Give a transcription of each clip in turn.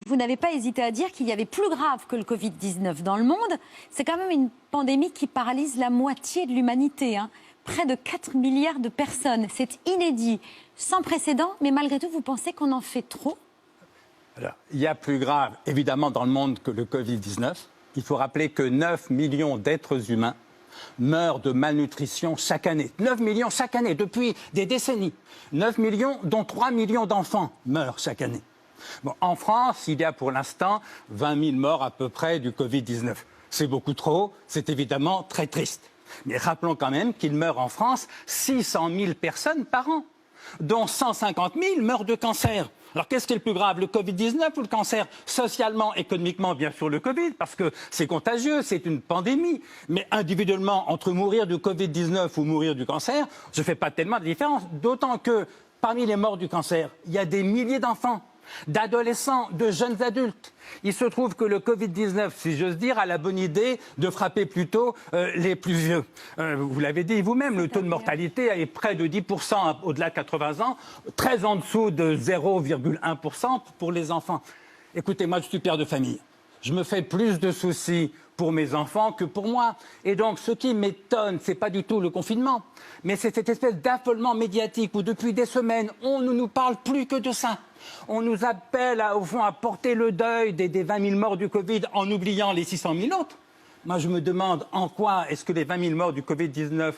Vous n'avez pas hésité à dire qu'il y avait plus grave que le Covid-19 dans le monde. C'est quand même une pandémie qui paralyse la moitié de l'humanité, hein. Près de 4 milliards de personnes. C'est inédit, sans précédent, mais malgré tout, vous pensez qu'on en fait trop ? Alors, il y a plus grave, évidemment, dans le monde que le Covid-19. Il faut rappeler que 9 millions d'êtres humains meurent de malnutrition chaque année. 9 millions chaque année, depuis des décennies. 9 millions, dont 3 millions d'enfants meurent chaque année. Bon, en France, il y a pour l'instant 20 000 morts à peu près du Covid-19. C'est beaucoup trop, c'est évidemment très triste. Mais rappelons quand même qu'il meurt en France 600 000 personnes par an, dont 150 000 meurent de cancer. Alors qu'est-ce qui est le plus grave, le Covid-19 ou le cancer ? Socialement, économiquement, bien sûr le Covid, parce que c'est contagieux, c'est une pandémie. Mais individuellement, entre mourir du Covid-19 ou mourir du cancer, je ne fais pas tellement de différence. D'autant que parmi les morts du cancer, il y a des milliers d'enfants, d'adolescents, de jeunes adultes. Il se trouve que le Covid-19, si j'ose dire, a la bonne idée de frapper plutôt les plus vieux. Vous l'avez dit vous-même, le taux de mortalité est près de 10% au-delà de 80 ans, très en dessous de 0,1% pour les enfants. Écoutez, moi je suis père de famille. Je me fais plus de soucis pour mes enfants que pour moi. Et donc, ce qui m'étonne, ce n'est pas du tout le confinement, mais c'est cette espèce d'affolement médiatique où depuis des semaines, on ne nous parle plus que de ça. On nous appelle, au fond, à porter le deuil des 20 000 morts du Covid en oubliant les 600 000 autres. Moi, je me demande en quoi est-ce que les 20 000 morts du Covid-19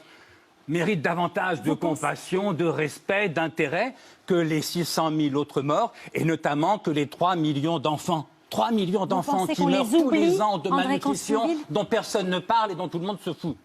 méritent davantage de compassion, de respect, d'intérêt que les 600 000 autres morts, et notamment que les 3 millions d'enfants. 3 millions d'enfants qui meurent tous les ans de malnutrition, dont personne ne parle et dont tout le monde se fout.